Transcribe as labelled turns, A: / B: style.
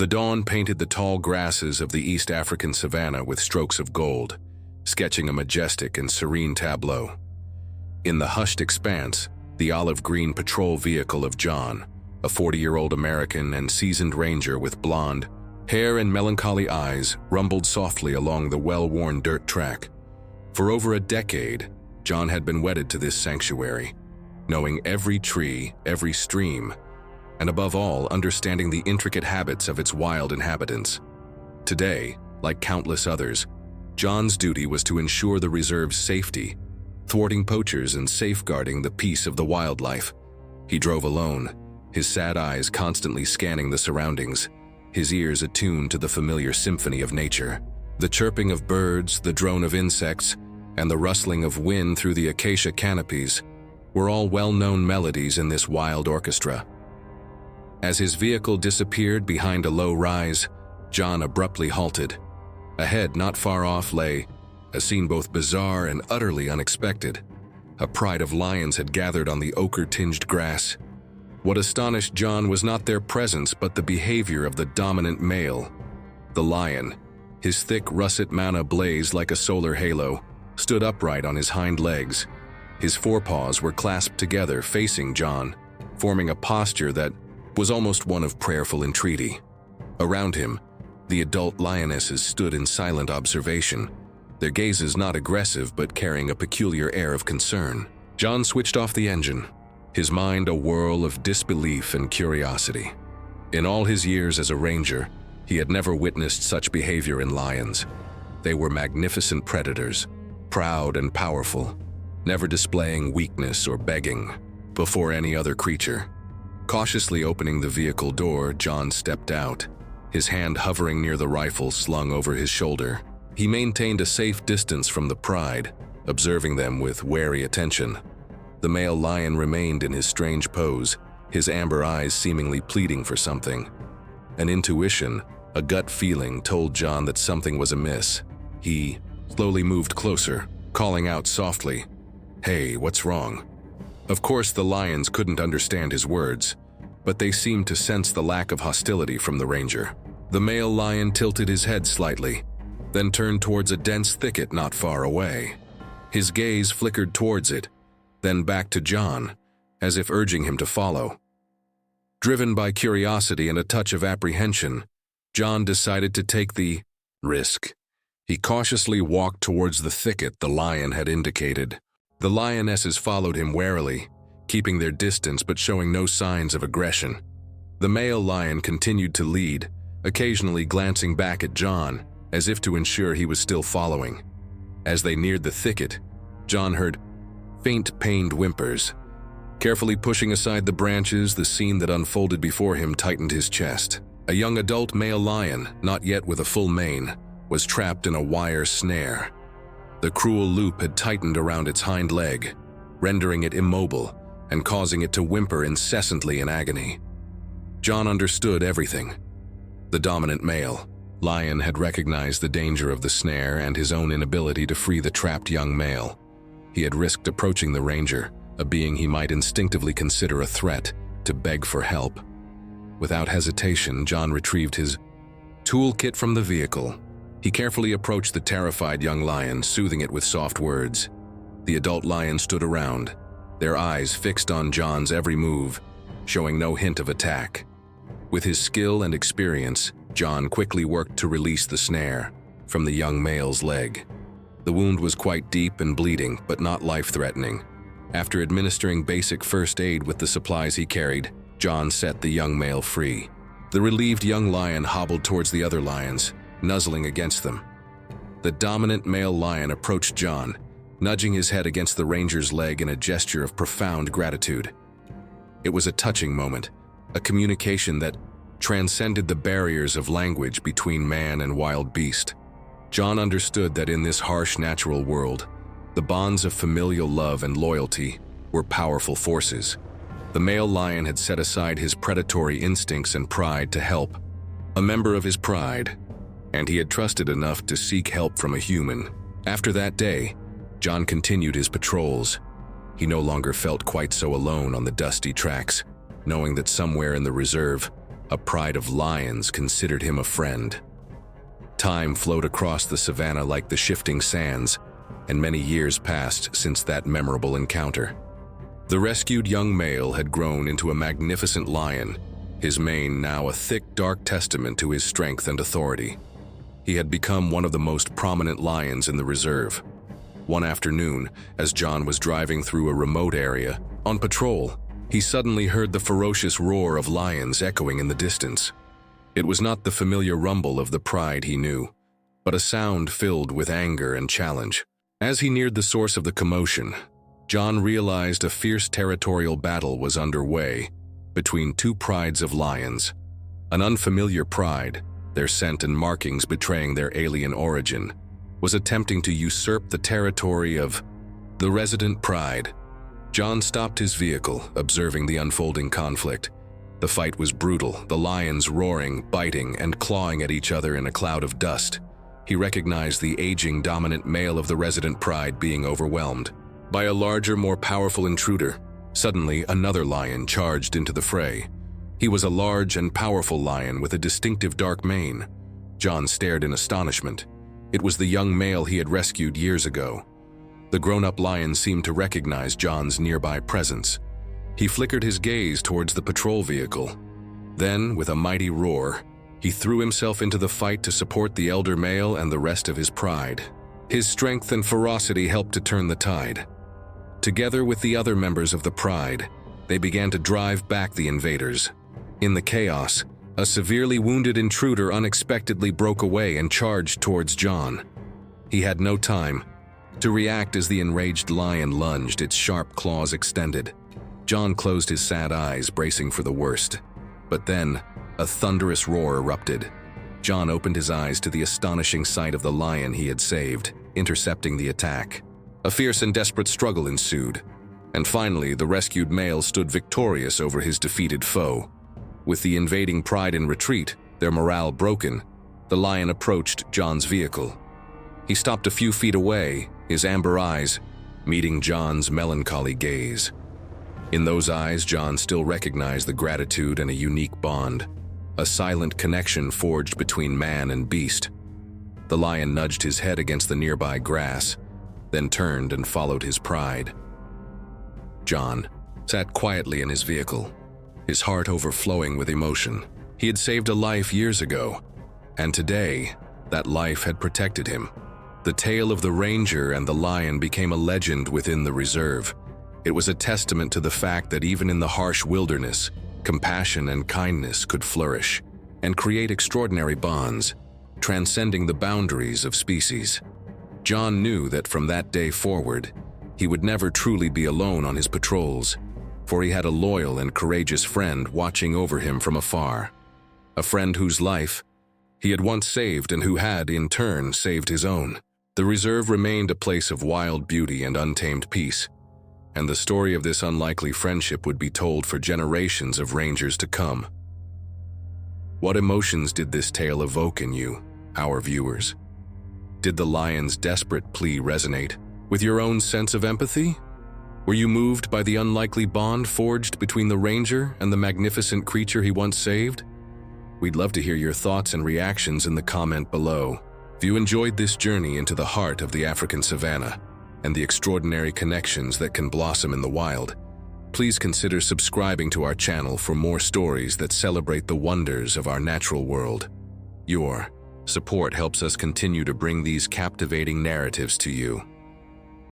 A: The dawn painted the tall grasses of the East African savannah with strokes of gold, sketching a majestic and serene tableau. In the hushed expanse, the olive-green patrol vehicle of John, a 40-year-old American and seasoned ranger with blonde hair and melancholy eyes, rumbled softly along the well-worn dirt track. For over a decade, John had been wedded to this sanctuary, knowing every tree, every stream, and above all, understanding the intricate habits of its wild inhabitants. Today, like countless others, John's duty was to ensure the reserve's safety, thwarting poachers and safeguarding the peace of the wildlife. He drove alone, his sad eyes constantly scanning the surroundings, his ears attuned to the familiar symphony of nature. The chirping of birds, the drone of insects, and the rustling of wind through the acacia canopies were all well-known melodies in this wild orchestra. As his vehicle disappeared behind a low rise, John abruptly halted. Ahead, not far off, lay a scene both bizarre and utterly unexpected. A pride of lions had gathered on the ochre-tinged grass. What astonished John was not their presence but the behavior of the dominant male. The lion, his thick russet mane blazed like a solar halo, stood upright on his hind legs. His forepaws were clasped together, facing John, forming a posture that was almost one of prayerful entreaty. Around him, the adult lionesses stood in silent observation, their gazes not aggressive but carrying a peculiar air of concern. John switched off the engine, his mind a whirl of disbelief and curiosity. In all his years as a ranger, he had never witnessed such behavior in lions. They were magnificent predators, proud and powerful, never displaying weakness or begging before any other creature. Cautiously opening the vehicle door, John stepped out, his hand hovering near the rifle slung over his shoulder. He maintained a safe distance from the pride, observing them with wary attention. The male lion remained in his strange pose, his amber eyes seemingly pleading for something. An intuition, a gut feeling, told John that something was amiss. He slowly moved closer, calling out softly, "Hey, what's wrong?" Of course, the lions couldn't understand his words, but they seemed to sense the lack of hostility from the ranger. The male lion tilted his head slightly, then turned towards a dense thicket not far away. His gaze flickered towards it, then back to John, as if urging him to follow. Driven by curiosity and a touch of apprehension, John decided to take the risk. He cautiously walked towards the thicket the lion had indicated. The lionesses followed him warily, keeping their distance but showing no signs of aggression. The male lion continued to lead, occasionally glancing back at John, as if to ensure he was still following. As they neared the thicket, John heard faint, pained whimpers. Carefully pushing aside the branches, the scene that unfolded before him tightened his chest. A young adult male lion, not yet with a full mane, was trapped in a wire snare. The cruel loop had tightened around its hind leg, rendering it immobile and causing it to whimper incessantly in agony. John understood everything. The dominant male lion had recognized the danger of the snare and his own inability to free the trapped young male. He had risked approaching the ranger, a being he might instinctively consider a threat, to beg for help. Without hesitation, John retrieved his toolkit from the vehicle. He carefully approached the terrified young lion, soothing it with soft words. The adult lion stood around, their eyes fixed on John's every move, showing no hint of attack. With his skill and experience, John quickly worked to release the snare from the young male's leg. The wound was quite deep and bleeding, but not life-threatening. After administering basic first aid with the supplies he carried, John set the young male free. The relieved young lion hobbled towards the other lions, nuzzling against them. The dominant male lion approached John, nudging his head against the ranger's leg in a gesture of profound gratitude. It was a touching moment, a communication that transcended the barriers of language between man and wild beast. John understood that in this harsh natural world, the bonds of familial love and loyalty were powerful forces. The male lion had set aside his predatory instincts and pride to help a member of his pride, and he had trusted enough to seek help from a human. After that day, John continued his patrols. He no longer felt quite so alone on the dusty tracks, knowing that somewhere in the reserve, A pride of lions considered him a friend. Time flowed across the savannah like the shifting sands, and many years passed since that memorable encounter. The rescued young male had grown into a magnificent lion, his mane now a thick, dark testament to his strength and authority. He had become one of the most prominent lions in the reserve. One afternoon, as John was driving through a remote area, on patrol, he suddenly heard the ferocious roar of lions echoing in the distance. It was not the familiar rumble of the pride he knew, but a sound filled with anger and challenge. As he neared the source of the commotion, John realized a fierce territorial battle was underway between two prides of lions. An unfamiliar pride, their scent and markings betraying their alien origin, was attempting to usurp the territory of the resident pride. John stopped his vehicle, observing the unfolding conflict. The fight was brutal, the lions roaring, biting, and clawing at each other in a cloud of dust. He recognized the aging, dominant male of the resident pride being overwhelmed by a larger, more powerful intruder. Suddenly, another lion charged into the fray. He was a large and powerful lion with a distinctive dark mane. John stared in astonishment. It was the young male he had rescued years ago. The grown-up lion seemed to recognize John's nearby presence. He flickered his gaze towards the patrol vehicle. Then, with a mighty roar, he threw himself into the fight to support the elder male and the rest of his pride. His strength and ferocity helped to turn the tide. Together with the other members of the pride, they began to drive back the invaders. In the chaos, a severely wounded intruder unexpectedly broke away and charged towards John. He had no time to react as the enraged lion lunged, its sharp claws extended. John closed his sad eyes, bracing for the worst. But then, a thunderous roar erupted. John opened his eyes to the astonishing sight of the lion he had saved, intercepting the attack. A fierce and desperate struggle ensued, and finally the rescued male stood victorious over his defeated foe. With the invading pride in retreat, their morale broken, the lion approached John's vehicle. He stopped a few feet away, his amber eyes meeting John's melancholy gaze. In those eyes, John still recognized the gratitude and a unique bond, a silent connection forged between man and beast. The lion nudged his head against the nearby grass, then turned and followed his pride. John sat quietly in his vehicle, his heart overflowing with emotion. He had saved a life years ago, and today, that life had protected him. The tale of the ranger and the lion became a legend within the reserve. It was a testament to the fact that even in the harsh wilderness, compassion and kindness could flourish and create extraordinary bonds, transcending the boundaries of species. John knew that from that day forward, he would never truly be alone on his patrols, for he had a loyal and courageous friend watching over him from afar. A friend whose life he had once saved and who had, in turn, saved his own. The reserve remained a place of wild beauty and untamed peace, and the story of this unlikely friendship would be told for generations of rangers to come. What emotions did this tale evoke in you, our viewers? Did the lion's desperate plea resonate with your own sense of empathy? Were you moved by the unlikely bond forged between the ranger and the magnificent creature he once saved? We'd love to hear your thoughts and reactions in the comment below. If you enjoyed this journey into the heart of the African savannah and the extraordinary connections that can blossom in the wild, please consider subscribing to our channel for more stories that celebrate the wonders of our natural world. Your support helps us continue to bring these captivating narratives to you.